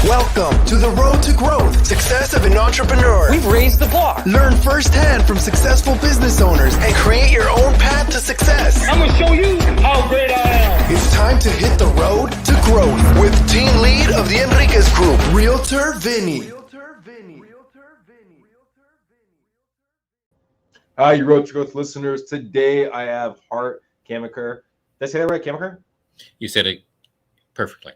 Welcome to the road to growth, success of an entrepreneur. We've raised the bar. Learn firsthand from successful business owners and create your own path to success. I'm going to show you how great I am. It's time to hit the road to growth with team lead of the Enriquez Group, Realtor Vinny. Hi, you Road to Growth listeners. Today I have Hart Kaminker. Did I say that right, Kaminker? You said it perfectly.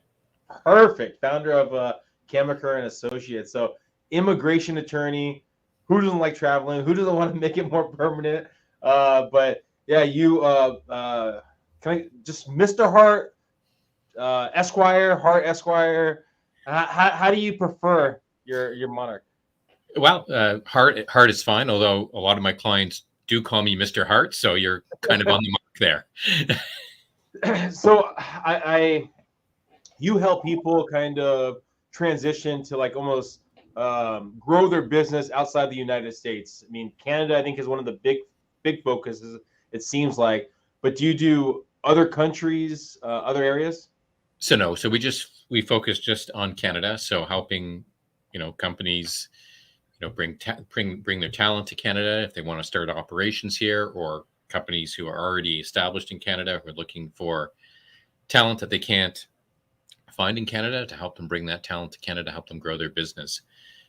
Perfect. Founder of Kaminker Associates. So, immigration attorney. Who doesn't like traveling? Who doesn't want to make it more permanent? But yeah, you can I just Mr. Hart, Esquire, Hart Esquire. How do you prefer your monarch? Well, Hart is fine, although a lot of my clients do call me Mr. Hart, so you're kind of on the mark there. So you help people kind of transition to like almost grow their business outside the United States. I mean, Canada, I think, is one of the big focuses, it seems like. But do you do other countries, other areas? So no, so we focus just on Canada. So helping, companies, bring their talent to Canada if they want to start operations here, or companies who are already established in Canada who are looking for talent that they can't find in Canada, to help them bring that talent to Canada, help them grow their business.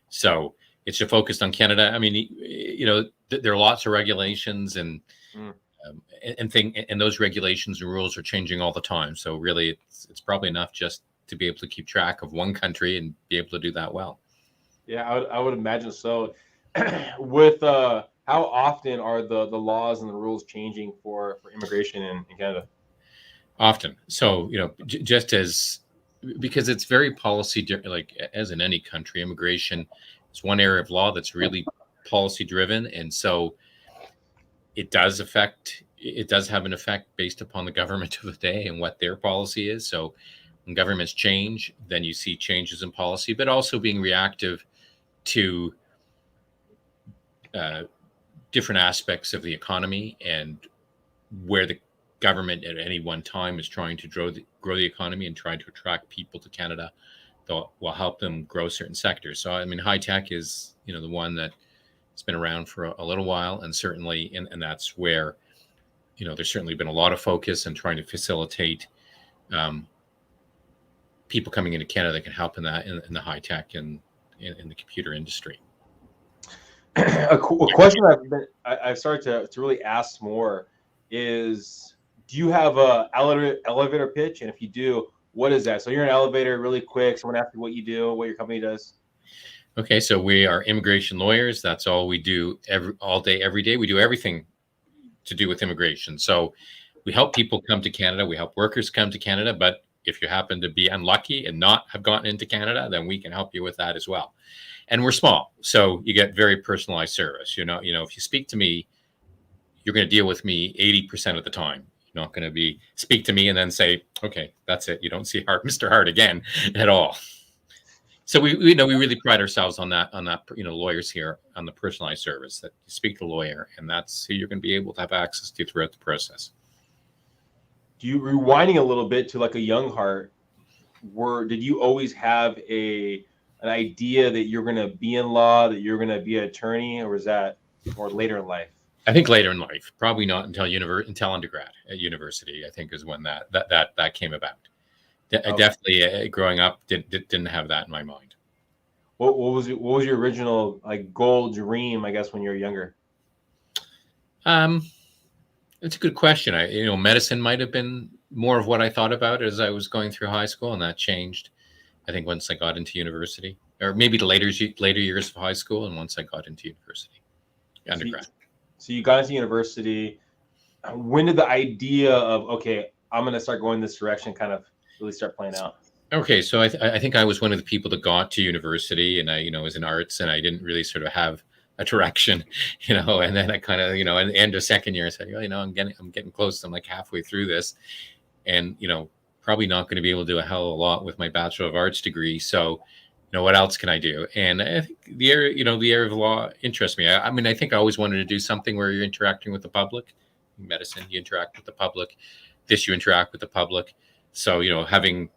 So it's just focused on Canada. I mean, there are lots of regulations and those regulations and rules are changing all the time. So really, it's probably enough just to be able to keep track of one country and be able to do that well. Yeah, I would imagine so. With how often are the laws and the rules changing for immigration in Canada? Often. So, just because it's very policy, like as in any country, immigration is one area of law that's really policy driven. And so it does have an effect based upon the government of the day and what their policy is. So when governments change, then you see changes in policy, but also being reactive to different aspects of the economy and where the government at any one time is trying to grow the economy and trying to attract people to Canada that will help them grow certain sectors. So, I mean, high tech is, the one that has been around for a little while, and certainly, and that's where, there's certainly been a lot of focus in trying to facilitate people coming into Canada that can help in that, in the high tech and in the computer industry. A question I've started to really ask more is, do you have a elevator pitch? And if you do, what is that? So you're in an elevator, really quick. Someone asks you what you do, what your company does. Okay, so we are immigration lawyers. That's all we do all day, every day. We do everything to do with immigration. So we help people come to Canada. We help workers come to Canada. But if you happen to be unlucky and not have gotten into Canada, then we can help you with that as well. And we're small, so you get very personalized service. If you speak to me, you're going to deal with me 80% of the time. You're not going to speak to me and then say, okay, that's it. You don't see Mr. Hart again at all. So we really pride ourselves on that, lawyers here, on the personalized service, that you speak to a lawyer, and that's who you're going to be able to have access to throughout the process. Rewinding a little bit to like a young Hart, did you always have an idea that you're going to be in law, that you're going to be an attorney, or was that more later in life? I think later in life, probably not until undergrad at university, I think is when that came about. Okay. Definitely growing up didn't have that in my mind. What was your original goal, dream, I guess, when you were younger? It's a good question. Medicine might have been more of what I thought about as I was going through high school, and that changed, I think, once I got into university, or maybe the later years of high school, and once I got into university, undergrad. So you got into university. When did the idea of, okay, I'm going to start going this direction kind of really start playing out? Okay, so I think I was one of the people that got to university, and I, was in arts, and I didn't really sort of have a direction, and then I kind of, at the end of second year, I said, I'm getting close. I'm like halfway through this, and, probably not going to be able to do a hell of a lot with my Bachelor of Arts degree. So, what else can I do? And I think the area of law interests me. I mean, I think I always wanted to do something where you're interacting with the public. In medicine, you interact with the public. This, you interact with the public. So, having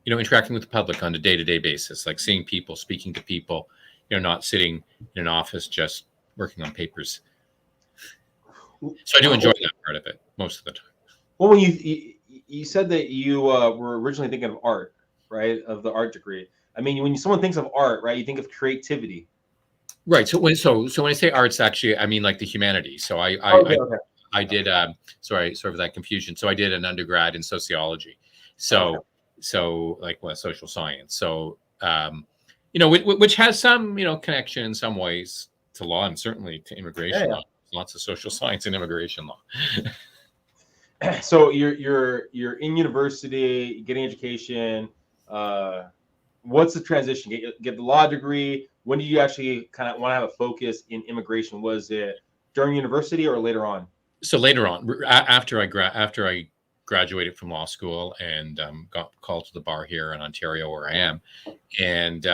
interacting with the public on a day-to-day basis, like seeing people, speaking to people, not sitting in an office just working on papers. So I do enjoy that part of it most of the time. Well, when you said that you were originally thinking of art, right, of the art degree. I mean, when someone thinks of art, right, you think of creativity. Right. So when I say arts, actually, I mean like the humanities. So I did. Sorry for that confusion. So I did an undergrad in sociology. So like social science. So which has some connection in some ways to law and certainly to immigration law. Lots of social science and immigration law. So you're in university, getting education. What's the transition? Get the law degree. When do you actually kind of want to have a focus in immigration? Was it during university or later on? So later on, after I graduated from law school and got called to the bar here in Ontario, where I am, and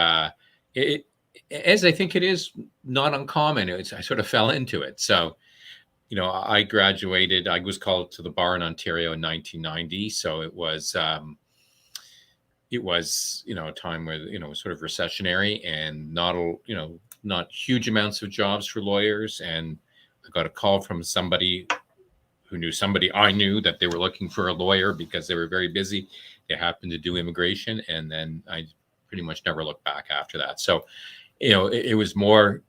as I think it is not uncommon, I sort of fell into it. So, I graduated. I was called to the bar in Ontario in 1990. So it was a time where it was sort of recessionary and not huge amounts of jobs for lawyers. And I got a call from somebody who knew somebody I knew that they were looking for a lawyer because they were very busy. They happened to do immigration, and then I pretty much never looked back after that. So, it was more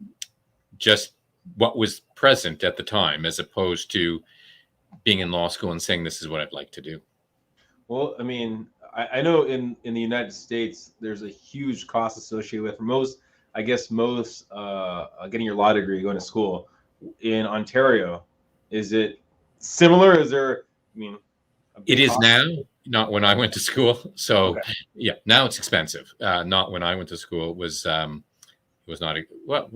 just what was present at the time, as opposed to being in law school and saying this is what I'd like to do. Well, I mean, I know in the United States, there's a huge cost associated with most getting your law degree, going to school. In Ontario, is it similar? Is there, it is now, not when I went to school. So yeah, now it's expensive. Not when I went to school. It was not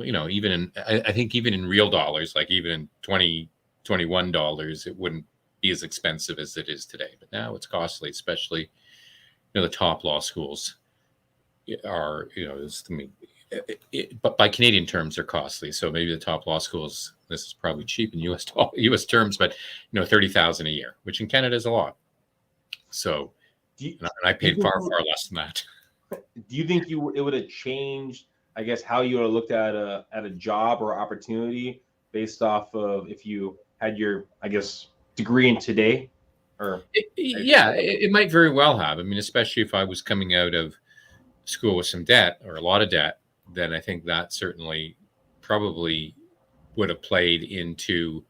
even in, I think even in real dollars, like even in $21, it wouldn't be as expensive as it is today. But now it's costly, especially the top law schools are, but by Canadian terms, they're costly. So maybe the top law schools, this is probably cheap in U.S. terms, but $30,000 a year, which in Canada is a lot. So, and I paid far less than that. Do you think it would have changed, I guess, how you would have looked at a job or opportunity based off of if you had your, I guess, degree in today? Or it might very well have. I mean, especially if I was coming out of school with some debt or a lot of debt, then I think that certainly probably would have played into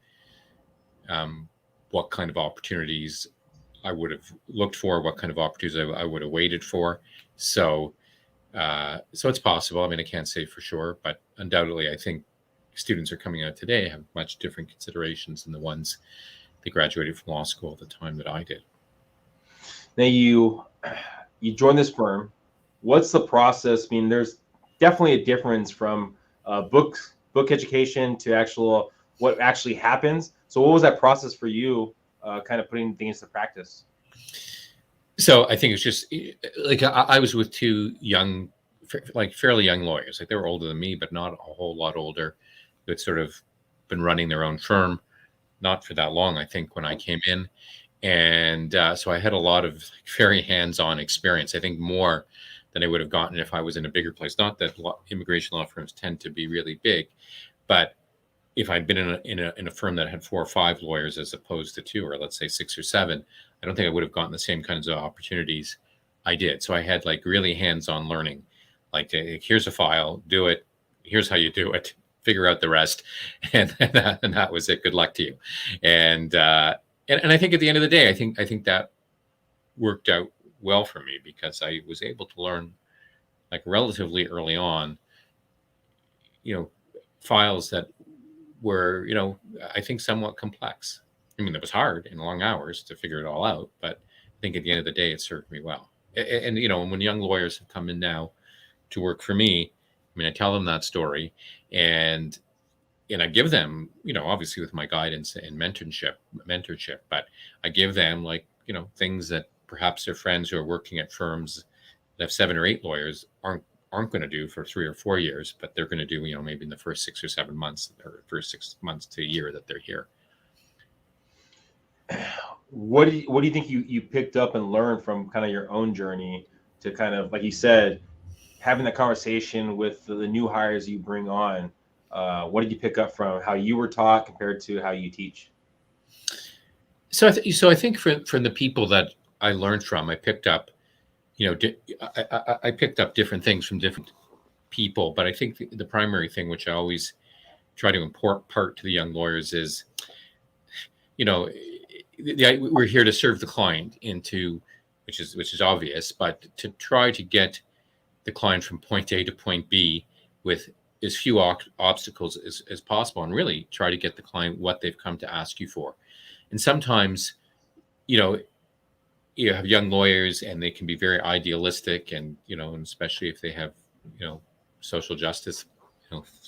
what kind of opportunities I would have looked for, what kind of opportunities I would have waited for. So it's possible. I mean, I can't say for sure, but undoubtedly, I think students are coming out today have much different considerations than the ones that graduated from law school at the time that I did. Now you joined this firm. What's the process? I mean, there's definitely a difference from book education to what actually happens. So what was that process for you, kind of putting things to practice? So I think it's just like I was with two young, like fairly young lawyers. Like they were older than me, but not a whole lot older, who had sort of been running their own firm, not for that long, I think, when I came in. And so I had a lot of very hands-on experience, I think more than I would have gotten if I was in a bigger place. Not that immigration law firms tend to be really big, but if I'd been in a firm that had 4 or 5 lawyers as opposed to 2, or let's say 6 or 7, I don't think I would have gotten the same kinds of opportunities I did. So I had like really hands-on learning, like here's a file, do it, here's how you do it, figure out the rest, and that was it. Good luck to you. And I think at the end of the day, I think that worked out well for me because I was able to learn like relatively early on, files that were, I think somewhat complex. I mean, it was hard and long hours to figure it all out, but I think at the end of the day, it served me well. And when young lawyers have come in now to work for me, I mean, I tell them that story and I give them, obviously with my guidance and mentorship, but I give them like, things that perhaps their friends who are working at firms that have 7 or 8 lawyers aren't going to do for 3 or 4 years, but they're going to do, maybe in the first 6 or 7 months or first 6 months to a year that they're here. What do you think you picked up and learned from kind of your own journey to kind of, like you said, having that conversation with the new hires you bring on? What did you pick up from how you were taught compared to how you teach? So I think from the people that I learned from, I picked up, I picked up different things from different people. But I think the primary thing, which I always try to impart to the young lawyers, is, we're here to serve the client which is obvious, but to try to get the client from point A to point B with as few obstacles as possible, and really try to get the client what they've come to ask you for. And sometimes, you have young lawyers and they can be very idealistic, and, and especially if they have, social justice,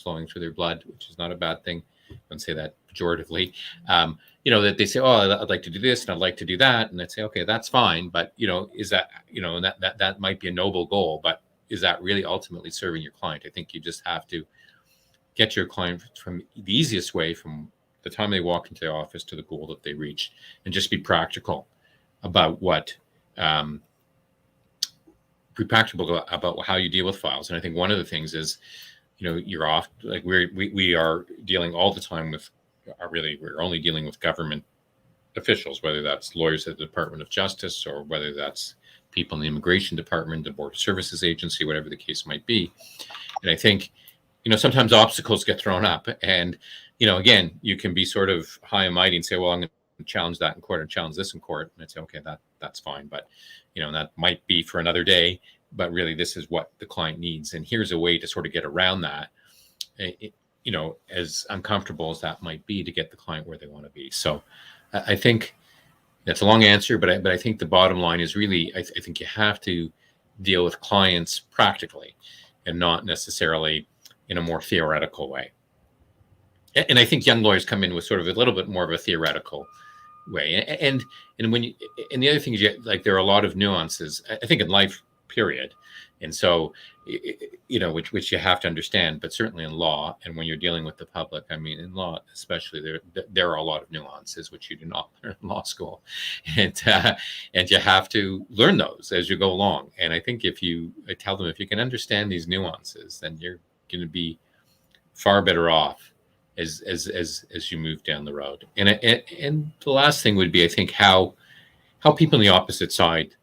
flowing through their blood, which is not a bad thing. I don't say that pejoratively. That they say, oh, I'd like to do this and I'd like to do that. And I'd say, okay, that's fine. But, is that, and that might be a noble goal, but is that really ultimately serving your client? I think you just have to get your client from the easiest way, from the time they walk into the office to the goal that they reach, and just be practical about about how you deal with files. And I think one of the things is, you're off, like we are dealing all the time with, we're only dealing with government officials, whether that's lawyers at the Department of Justice, or whether that's people in the Immigration Department, the Border Services Agency, whatever the case might be. And I think, sometimes obstacles get thrown up, and, again, you can be sort of high and mighty and say, well, I'm going to challenge that in court and challenge this in court. And I'd say, okay, that's fine. But, that might be for another day, but really this is what the client needs. And here's a way to sort of get around that, as uncomfortable as that might be, to get the client where they want to be. So I think that's a long answer, but I think the bottom line is really, I think you have to deal with clients practically and not necessarily in a more theoretical way. And I think young lawyers come in with sort of a little bit more of a theoretical way. And the other thing is, there are a lot of nuances, I think, in life, period. And so, which you have to understand, but certainly in law, and when you're dealing with the public, I mean, in law especially, there are a lot of nuances which you do not learn in law school, and you have to learn those as you go along. And I think I tell them, if you can understand these nuances, then you're going to be far better off as you move down the road. And the last thing would be, I think, how people on the opposite side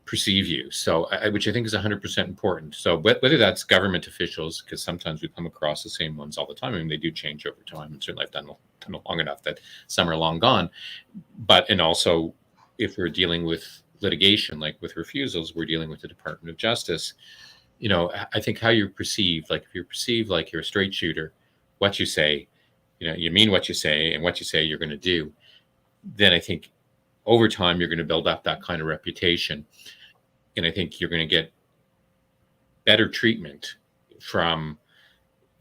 perceive you. So, which I think is 100% important. So whether that's government officials, because sometimes we come across the same ones all the time. I mean, they do change over time, and certainly I've done it long enough that some are long gone. And also, if we're dealing with litigation, like with refusals, we're dealing with the Department of Justice. I think how you're perceived, like if you're perceived like you're a straight shooter, what you say, you mean what you say, and what you say you're going to do, then I think over time you're going to build up that kind of reputation. And I think you're going to get better treatment from,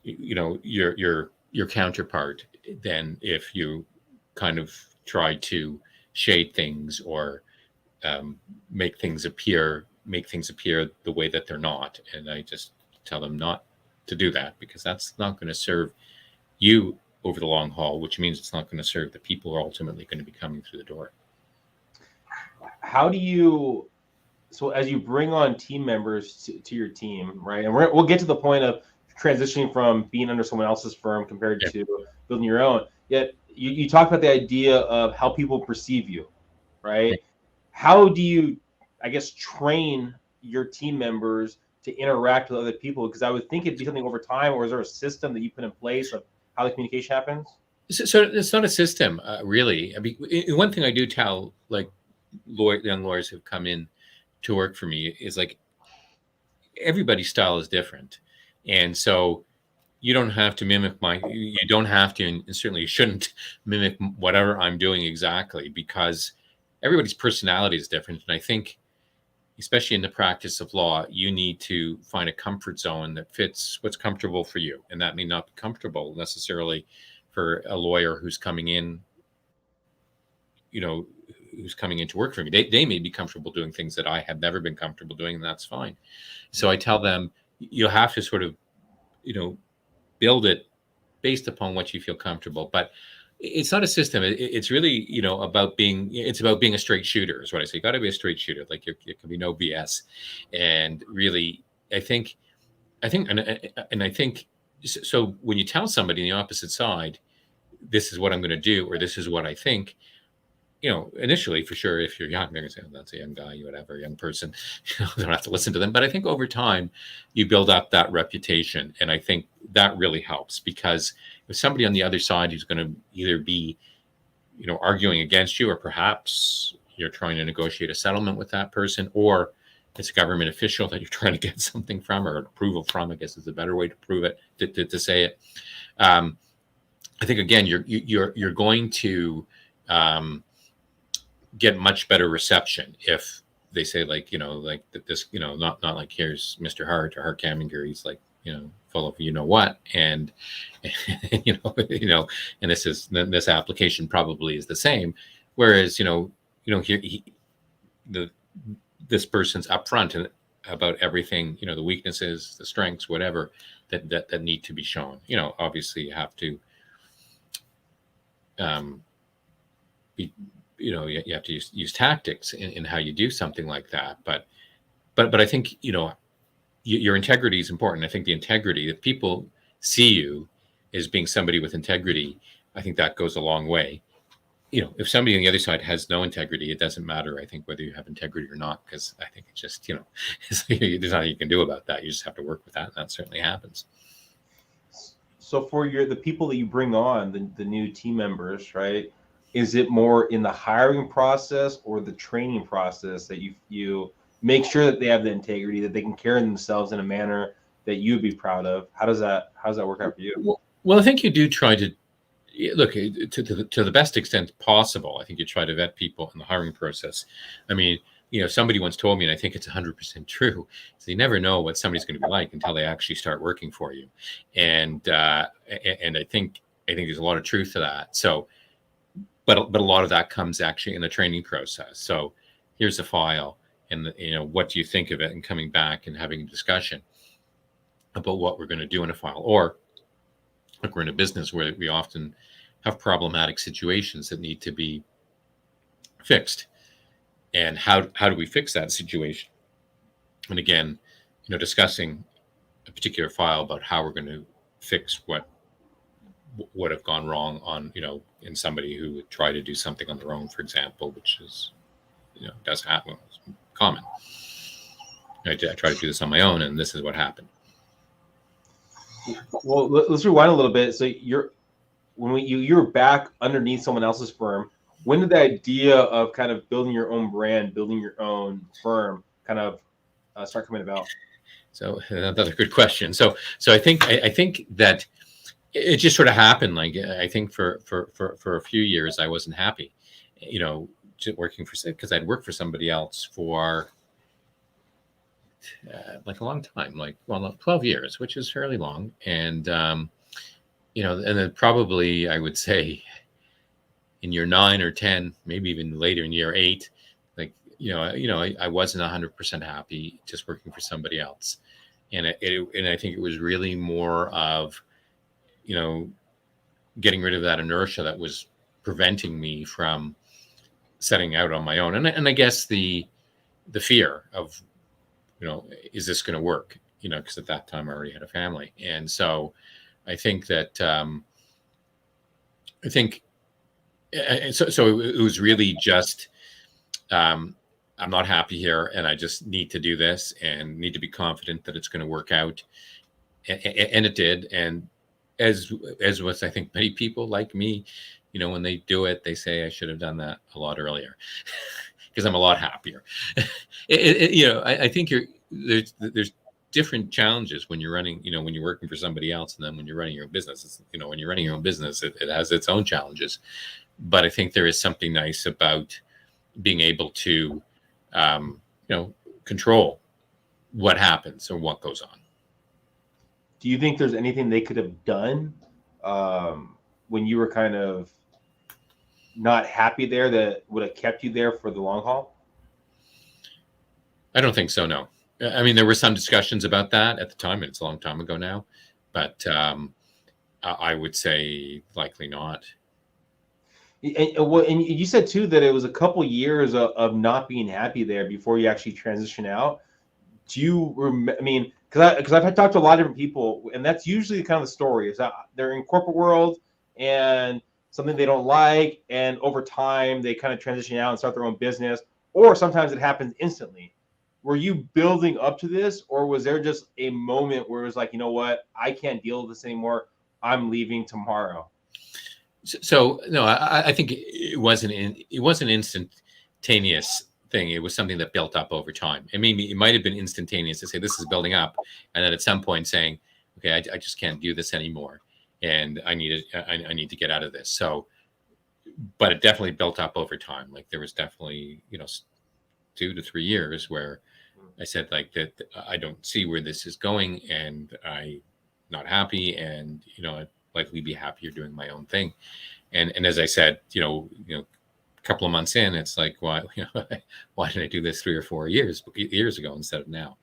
your counterpart, than if you kind of try to shade things or make things appear the way that they're not. And I just tell them not to do that, because that's not going to serve you over the long haul, which means it's not going to serve the people who are ultimately going to be coming through the door. So as you bring on team members to your team, right? And we'll get to the point of transitioning from being under someone else's firm compared to building your own. Yet you talk about the idea of how people perceive you, right? How do you, I guess, train your team members to interact with other people? Because I would think it'd be something over time, or is there a system that you put in place of how the communication happens? So it's not a system, really. I mean, one thing I do tell, like, young lawyers who've come in to work for me, is like, everybody's style is different. And so you don't have to mimic you don't have to, and certainly you shouldn't mimic whatever I'm doing exactly, because everybody's personality is different. And I think, especially in the practice of law, you need to find a comfort zone that fits what's comfortable for you. And that may not be comfortable necessarily for a lawyer who's coming in, who's coming in to work for me. They may be comfortable doing things that I have never been comfortable doing, and that's fine. So I tell them, you have to sort of, build it based upon what you feel comfortable. But it's not a system. It's really, about being a straight shooter is what I say. You got to be a straight shooter. Like it can be no BS. And really, I think, and I think, so when you tell somebody on the opposite side, this is what I'm going to do, or this is what I think, initially, for sure, if you're young, they're going to say, oh, that's a young guy, whatever, young person, they don't have to listen to them. But I think over time, you build up that reputation. And I think that really helps, because if somebody on the other side who's going to either be, arguing against you, or perhaps you're trying to negotiate a settlement with that person, or it's a government official that you're trying to get something from, or approval from, I guess is a better way to prove it, to say it. I think, again, you're going to get much better reception if they say, like, like this, not like, here's Mr. Hart or Hart Kaminker, he's like, full of what, and and this application probably is the same, whereas here this person's upfront and about everything, the weaknesses, the strengths, whatever that need to be shown. Obviously you have to you have to use tactics in how you do something like that. But I think, your integrity is important. I think the integrity, if people see you as being somebody with integrity, I think that goes a long way. If somebody on the other side has no integrity, it doesn't matter, I think, whether you have integrity or not, because I think it's just, there's nothing you can do about that. You just have to work with that. And that certainly happens. So for the people that you bring on, the new team members, right? Is it more in the hiring process or the training process that you make sure that they have the integrity, that they can carry themselves in a manner that you'd be proud of? How does that work out for you? Well, I think you do try to look to the best extent possible. I think you try to vet people in the hiring process. I mean, somebody once told me, and I think it's 100% true, is you never know what somebody's going to be like until they actually start working for you. And I think there's a lot of truth to that. So, but a lot of that comes actually in the training process. So here's a file, and what do you think of it, and coming back and having a discussion about what we're going to do in a file. Or like, we're in a business where we often have problematic situations that need to be fixed, and how do we fix that situation? And again, discussing a particular file about how we're going to fix what would have gone wrong on, in somebody who would try to do something on their own, for example, which is, does happen. It's common. I try to do this on my own, and this is what happened. Well, let's rewind a little bit. So you were back underneath someone else's firm. When did the idea of kind of building your own brand, building your own firm, kind of start coming about? So that's a good question. So I think that it just sort of happened. Like, I think for a few years I wasn't happy, working because I'd worked for somebody else for like a long time, 12 years, which is fairly long. And, and then probably I would say in year 9 or 10, maybe even later in year 8, I wasn't 100% happy just working for somebody else. And I think it was really more of, getting rid of that inertia that was preventing me from setting out on my own. And I guess the fear of, is this going to work? Because at that time I already had a family. And so I think that, so it was really just, I'm not happy here, and I just need to do this and need to be confident that it's going to work out. And it did. And as with, I think, many people like me, when they do it, they say, I should have done that a lot earlier, because I'm a lot happier. I think there's different challenges when you're running, when you're working for somebody else, and then when you're running your own business. When you're running your own business, it has its own challenges. But I think there is something nice about being able to, control what happens or what goes on. Do you think there's anything they could have done when you were kind of not happy there that would have kept you there for the long haul? I don't think so, no. I mean, there were some discussions about that at the time, and it's a long time ago now, but I would say likely not. And you said too that it was a couple years of not being happy there before you actually transition out. Do you I mean, because I've talked to a lot of different people, and that's usually kind of the story is that they're in corporate world and something they don't like, and over time they kind of transition out and start their own business, or sometimes it happens instantly. Were you building up to this, or was there just a moment where it was like, you know what, I can't deal with this anymore, I'm leaving tomorrow? So no, I think it wasn't instantaneous thing. It was something that built up over time. I mean, it might have been instantaneous to say this is building up, and then at some point saying, okay, I just can't do this anymore, and I need to get out of this. So, but it definitely built up over time. Like there was definitely 2 to 3 years where I said like that I don't see where this is going, and I'm not happy, and I'd likely be happier doing my own thing. And as I said, a couple of months in, it's like, why did I do this 3 or 4 years ago instead of now?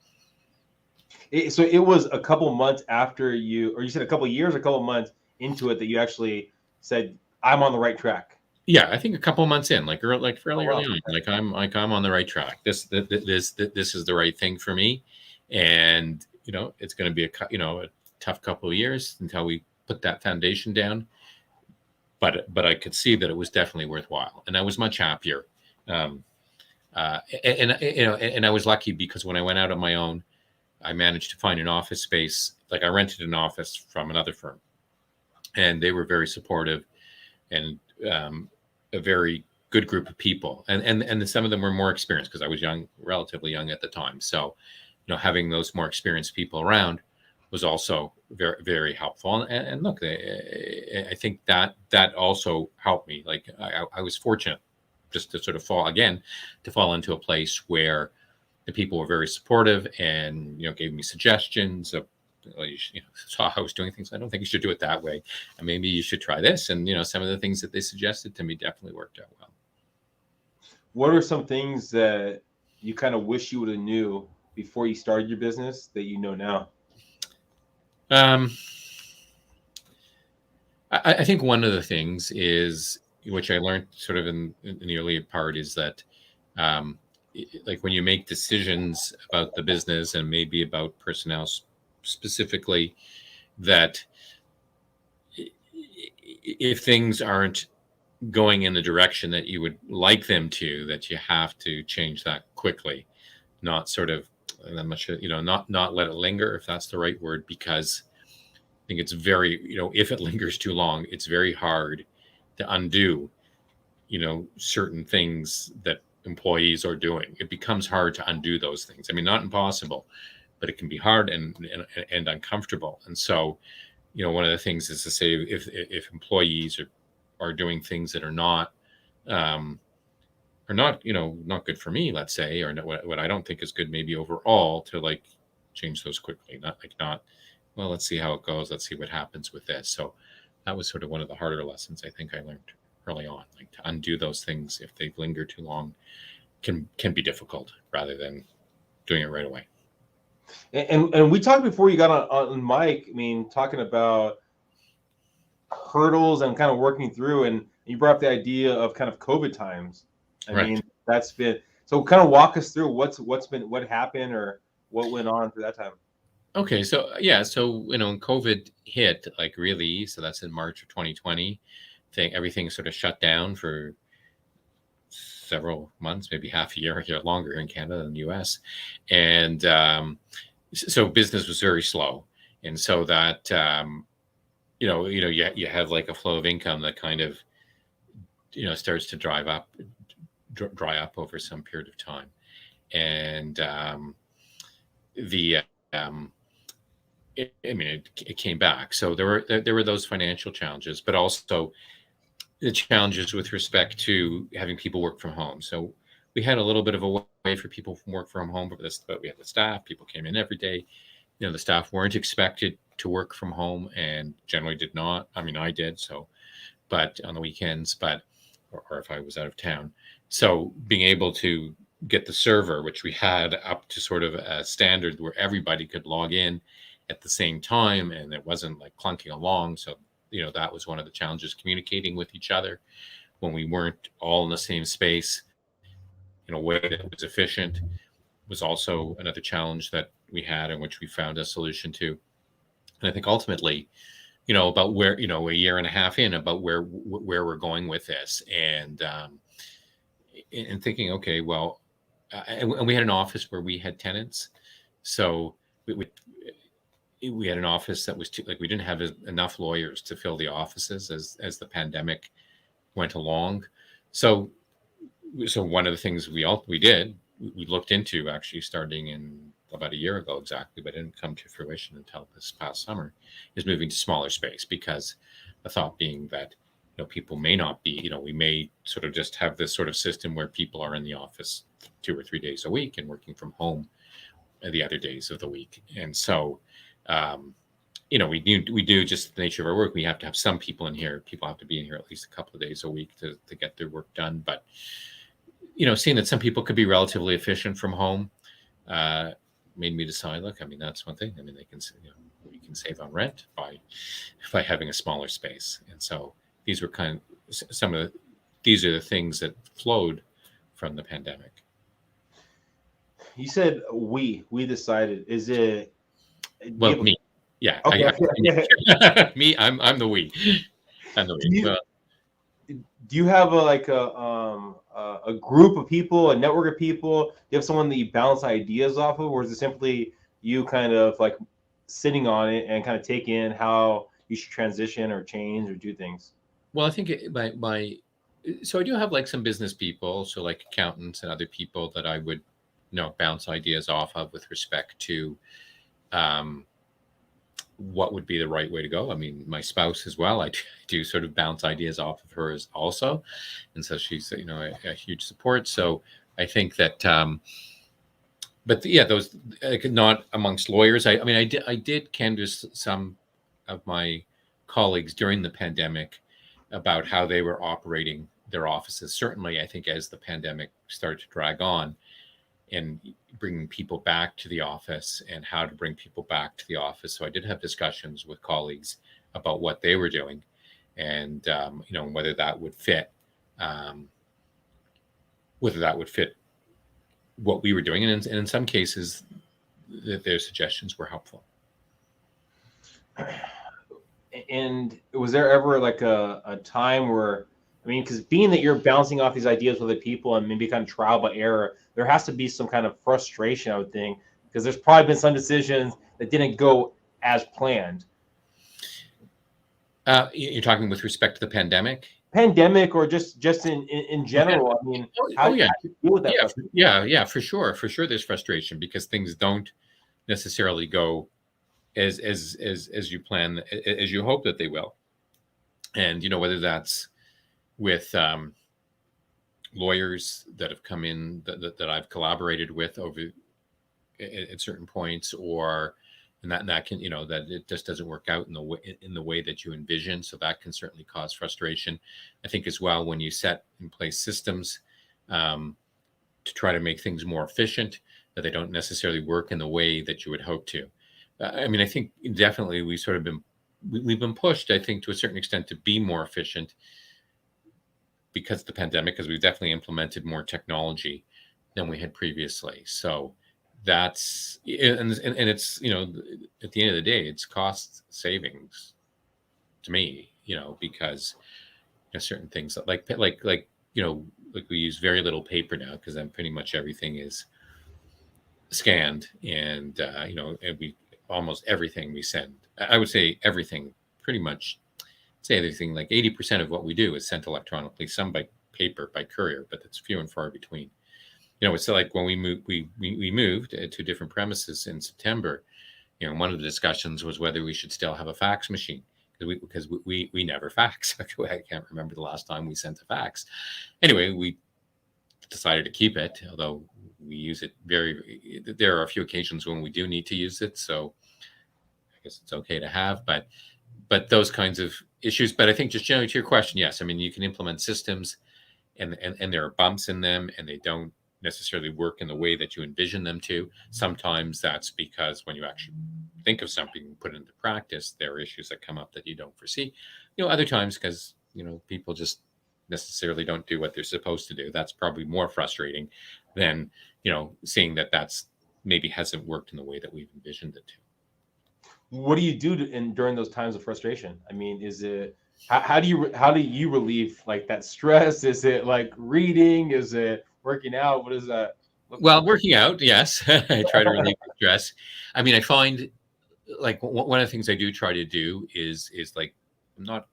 So it was a couple months after you said a couple years, or a couple months into it that you actually said, I'm on the right track. Yeah, I think a couple of months in, fairly early on, I'm on the right track. This is the right thing for me, and it's going to be a tough couple of years until we put that foundation down. But I could see that it was definitely worthwhile, and I was much happier. And I was lucky because when I went out on my own, I managed to find an office space. Like I rented an office from another firm, and they were very supportive, and a very good group of people. And some of them were more experienced because I was relatively young at the time. So, having those more experienced people around was also very, very helpful. And look, I think that also helped me. Like I was fortunate just to sort of fall into a place where the people were very supportive and, gave me suggestions of, saw how I was doing things. I don't think you should do it that way. And maybe you should try this. And, some of the things that they suggested to me definitely worked out well. What are some things that you kind of wish you would have knew before you started your business that you know now? I think one of the things is, which I learned sort of in the early part, is that like when you make decisions about the business and maybe about personnel specifically, that if things aren't going in the direction that you would like them to, that you have to change that quickly, not sort of, and I'm not sure, not let it linger, if that's the right word, because I think it's very, if it lingers too long, it's very hard to undo, certain things that employees are doing. It becomes hard to undo those things. I mean, not impossible, but it can be hard and uncomfortable. And so, one of the things is to say, if employees are doing things that are not not good for me, let's say, or what I don't think is good, maybe overall, to change those quickly, well, let's see how it goes. Let's see what happens with this. So that was sort of one of the harder lessons I think I learned early on, to undo those things if they've lingered too long can be difficult rather than doing it right away. And we talked before you got on mic, I mean, talking about hurdles and kind of working through, and you brought up the idea of kind of COVID times. I mean, that's been, so kind of walk us through what happened or what went on through that time. Okay, so yeah, when COVID hit, so that's in March of 2020, everything sort of shut down for several months, maybe half a year here, longer in Canada than the US, and so business was very slow, and so that you have a flow of income that kind of starts to dry up over some period of time, and it came back. So there were those financial challenges, but also the challenges with respect to having people work from home. So we had a little bit of a way for people from work from home, but we had the staff. People came in every day. The staff weren't expected to work from home and generally did not. I mean, I did, but on the weekends, or if I was out of town. So being able to get the server, which we had up to sort of a standard where everybody could log in at the same time, and it wasn't clunking along. So, that was one of the challenges, communicating with each other. when we weren't all in the same space in a way that was efficient was also another challenge that we had, in which we found a solution to. And I think ultimately, about where, a year and a half in, about where we're going with this, and thinking, okay, well, and we had an office where we had tenants, so we had an office that was we didn't have enough lawyers to fill the offices as the pandemic went along. So one of the things we looked into, actually starting in about a year ago exactly, but didn't come to fruition until this past summer, is moving to smaller space, because the thought being that people may not be, we may sort of just have this sort of system where people are in the office 2 or 3 days a week and working from home the other days of the week. And so we do, just the nature of our work, we have to have some people in here. People have to be in here at least a couple of days a week to get their work done. But seeing that some people could be relatively efficient from home made me decide, look, that's one thing. They can, we can save on rent by having a smaller space. And so these were these are the things that flowed from the pandemic. You said we decided. Is it? Well, me. Yeah. Okay. Me. I'm the we. I'm the we. Do you have a group of people, a network of people? Do you have someone that you bounce ideas off of, or is it simply you kind of like sitting on it and kind of take in how you should transition or change or do things? Well, I think so I do have some business people, so like accountants and other people that I would bounce ideas off of with respect to what would be the right way to go. My spouse as well, I do sort of bounce ideas off of her also, and so she's a huge support. So I think that but those not amongst lawyers. I did canvass some of my colleagues during the pandemic about how they were operating their offices. Certainly, I think as the pandemic started to drag on, and bringing people back to the office, and how to bring people back to the office. So I did have discussions with colleagues about what they were doing, and whether that would fit, what we were doing, and in some cases, their suggestions were helpful. And was there ever a time where, because being that you're bouncing off these ideas with other people and maybe kind of trial by error, there has to be some kind of frustration, I would think, because there's probably been some decisions that didn't go as planned. You're talking with respect to the pandemic? Or just in general. How do you deal with that? Yeah, for sure. For sure, there's frustration because things don't necessarily go as you plan, as you hope that they will. And whether that's with lawyers that have come in that I've collaborated with over at certain points, or and that can that it just doesn't work out in the way that you envision. So that can certainly cause frustration. I think as well, when you set in place systems to try to make things more efficient, that they don't necessarily work in the way that you would hope to. I think definitely we've been pushed, I think, to a certain extent to be more efficient because of the pandemic, because we've definitely implemented more technology than we had previously. So that's, and it's, at the end of the day, it's cost savings to me, because certain things that like we use very little paper now, because then pretty much everything is scanned, and and we almost everything we send, I would say everything, pretty much say everything, like 80% of what we do is sent electronically, some by paper, by courier, but it's few and far between. It's like when we moved to different premises in September, one of the discussions was whether we should still have a fax machine, because we never fax. I can't remember the last time we sent a fax. Anyway, we decided to keep it, although we use it there are a few occasions when we do need to use it. So I guess it's okay to have, but those kinds of issues. But I think just generally to your question, yes, you can implement systems and there are bumps in them, and they don't necessarily work in the way that you envision them to. Sometimes that's because when you actually think of something and put it into practice, there are issues that come up that you don't foresee. Other times because, people just necessarily don't do what they're supposed to do. That's probably more frustrating than, seeing that that's maybe hasn't worked in the way that we've envisioned it to. What do you do during those times of frustration? I mean, is it how do you relieve like that stress? Is it like reading? Is it working out? What is that? Well, working out, yes. I try to relieve the stress. I mean, I find like one of the things I do try to do is like, I'm not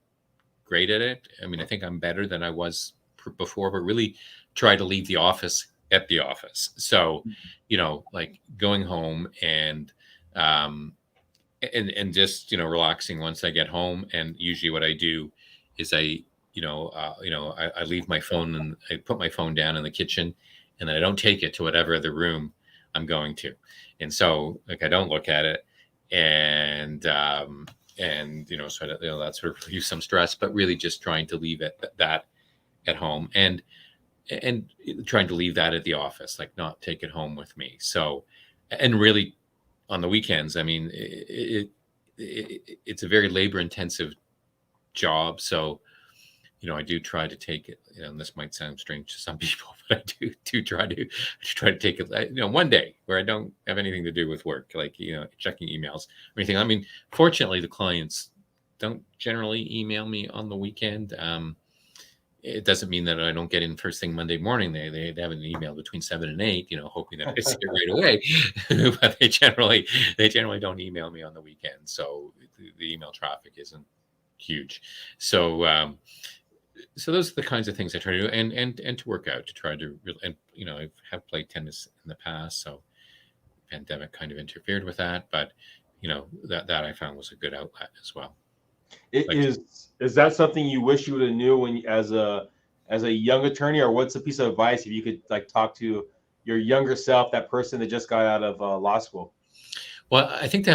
great at it. I mean, I think I'm better than I was before, but really try to leave the office at the office. So, like going home and just, relaxing once I get home. And usually what I do is I leave my phone and I put my phone down in the kitchen, and then I don't take it to whatever other room I'm going to. And so like, I don't look at it, and so that sort of relieves some stress, but really just trying to leave that at home and trying to leave that at the office, like not take it home with me. So, and really on the weekends, I mean, it's a very labor intensive job. So, I do try to take it, and this might sound strange to some people, but I do try to take it, one day where I don't have anything to do with work, like, checking emails or anything. I mean, fortunately, the clients don't generally email me on the weekend. It doesn't mean that I don't get in first thing Monday morning. They have an email between 7 and 8, hoping that I see it right away. But they generally don't email me on the weekend. So the email traffic isn't huge. So those are the kinds of things I try to do, and to work out, to try to, and I have played tennis in the past, so pandemic kind of interfered with that, but that I found was a good outlet as well. Is that something you wish you would have knew when as a young attorney, or what's a piece of advice if you could like talk to your younger self, that person that just got out of law school? Well, I think to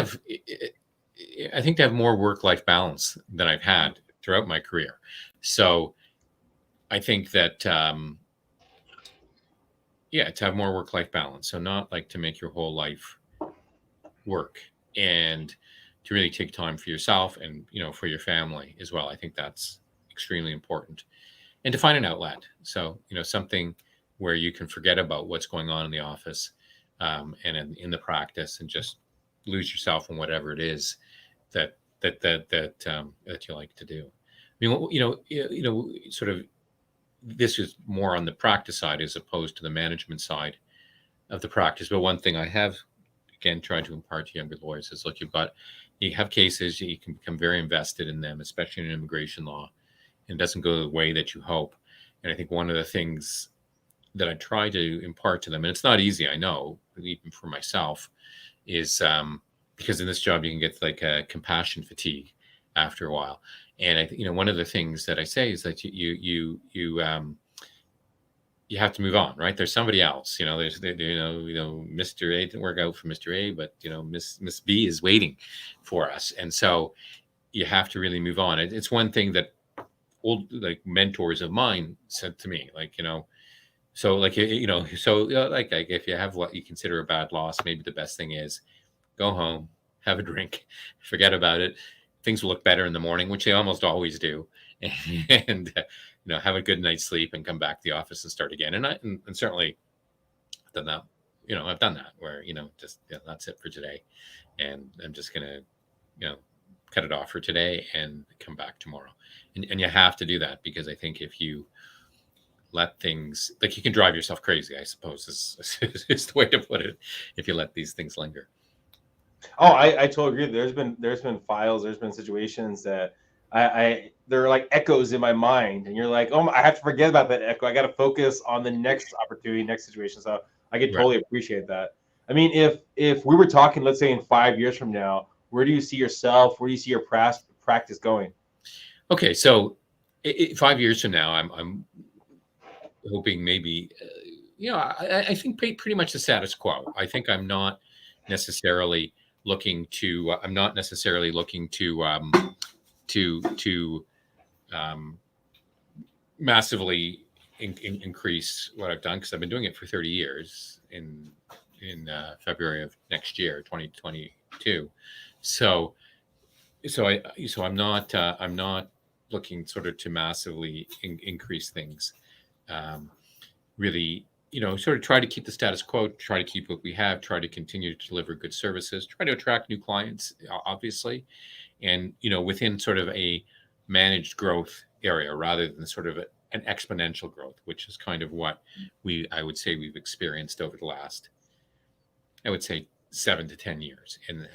have more work-life balance than I've had throughout my career. So I think that, to have more work-life balance. So not like to make your whole life work, and to really take time for yourself and, for your family as well. I think that's extremely important, and to find an outlet. So, something where you can forget about what's going on in the office, and in the practice, and just lose yourself in whatever it is that you like to do. I mean, sort of, this is more on the practice side as opposed to the management side of the practice. But one thing I have, again, tried to impart to younger lawyers is, look, you have cases, you can become very invested in them, especially in immigration law, and it doesn't go the way that you hope. And I think one of the things that I try to impart to them, and it's not easy, I know, even for myself, is because in this job you can get like a compassion fatigue after a while. And one of the things that I say is that you have to move on, right? There's somebody else, there's, Mr. A didn't work out for Mr. A, but, Miss B is waiting for us. And so you have to really move on. It's one thing that old, like, mentors of mine said to me, like, so like, like if you have what you consider a bad loss, maybe the best thing is go home, have a drink, forget about it. Things will look better in the morning, which they almost always do. And have a good night's sleep and come back to the office and start again. And certainly done that. I've done that where, just, that's it for today. And I'm just going to, cut it off for today and come back tomorrow. And you have to do that, because I think if you let things, like, you can drive yourself crazy, I suppose is the way to put it, if you let these things linger. Oh, I totally agree. There's been files, there's been situations that they're like echoes in my mind, and you're like, oh, I have to forget about that echo. I got to focus on the next opportunity, next situation. So I could totally appreciate that. I mean, if we were talking, let's say in 5 years from now, where do you see yourself? Where do you see your practice going? Okay, so 5 years from now, I'm hoping maybe, I think pretty much the status quo. I think I'm not necessarily looking to massively increase what I've done, because I've been doing it for 30 years in February of next year, 2022. So I'm not looking sort of to massively increase things. Really, sort of try to keep the status quo, try to keep what we have, try to continue to deliver good services, try to attract new clients, obviously, and within sort of a managed growth area rather than sort of an exponential growth, which is kind of what I would say we've experienced over the last, I would say 7 to 10 years, and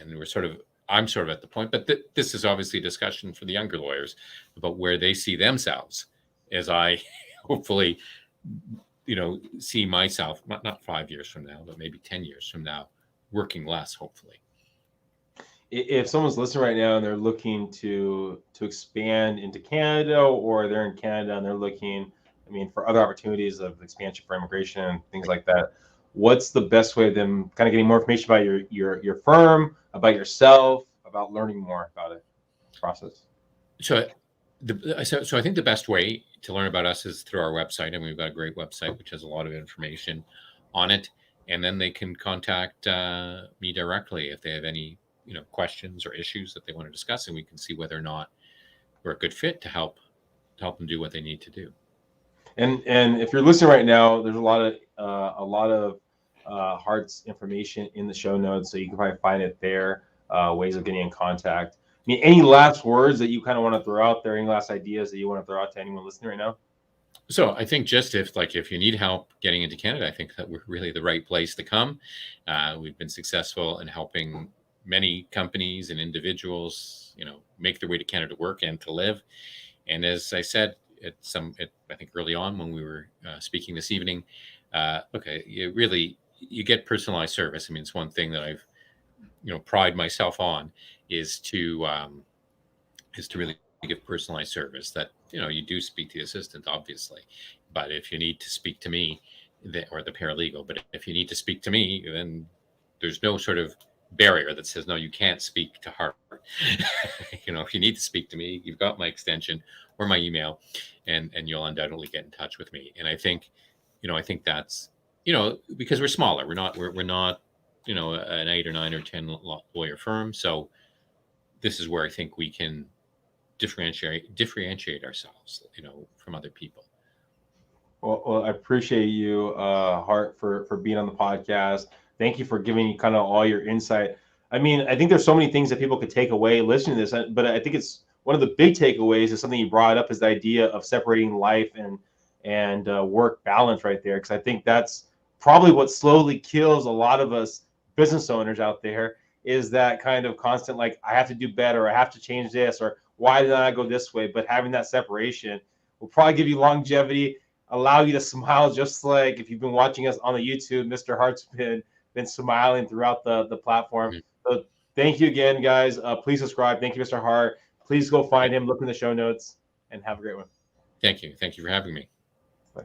I'm sort of at the point, but this is obviously a discussion for the younger lawyers about where they see themselves as I hopefully, see myself, not 5 years from now, but maybe 10 years from now, working less, hopefully. If someone's listening right now and they're looking to expand into Canada, or they're in Canada and they're looking, for other opportunities of expansion for immigration and things like that, what's the best way of them kind of getting more information about your firm, about yourself, about learning more about it, process? So I think the best way to learn about us is through our website, and we've got a great website which has a lot of information on it. And then they can contact me directly if they have any questions or issues that they want to discuss, and we can see whether or not we're a good fit to help them do what they need to do. And if you're listening right now, there's a lot of Hart's information in the show notes, so you can probably find it there. Ways of getting in contact. Any last words that you kind of want to throw out there? Any last ideas that you want to throw out to anyone listening right now? So I think just if you need help getting into Canada, I think that we're really the right place to come. We've been successful in helping many companies and individuals, make their way to Canada to work and to live. And as I said, I think early on when we were speaking this evening, you get personalized service. It's one thing that I've, pride myself on is to really give personalized service. That you do speak to the assistant, obviously, but if you need to speak to me, or the paralegal, but if you need to speak to me, then there's no sort of barrier that says no, you can't speak to Hart. If you need to speak to me, you've got my extension or my email, and you'll undoubtedly get in touch with me. And I think that's because we're smaller, we're not an 8 or 9 or 10 lawyer firm. So this is where I think we can differentiate ourselves, from other people. Well, I appreciate you, Hart, for being on the podcast. Thank you for giving kind of all your insight. I think there's so many things that people could take away listening to this, but I think it's one of the big takeaways is something you brought up, is the idea of separating life and work balance right there. Because I think that's probably what slowly kills a lot of us business owners out there, is that kind of constant, like, I have to do better, I have to change this, or why did I go this way? But having that separation will probably give you longevity, allow you to smile, just like if you've been watching us on the YouTube, Mr. Hart's been smiling throughout the platform. Mm-hmm. So thank you again, guys. Please subscribe. Thank you, Mr. Hart. Please go find him, look in the show notes, and have a great one. Thank you. Thank you for having me. Bye.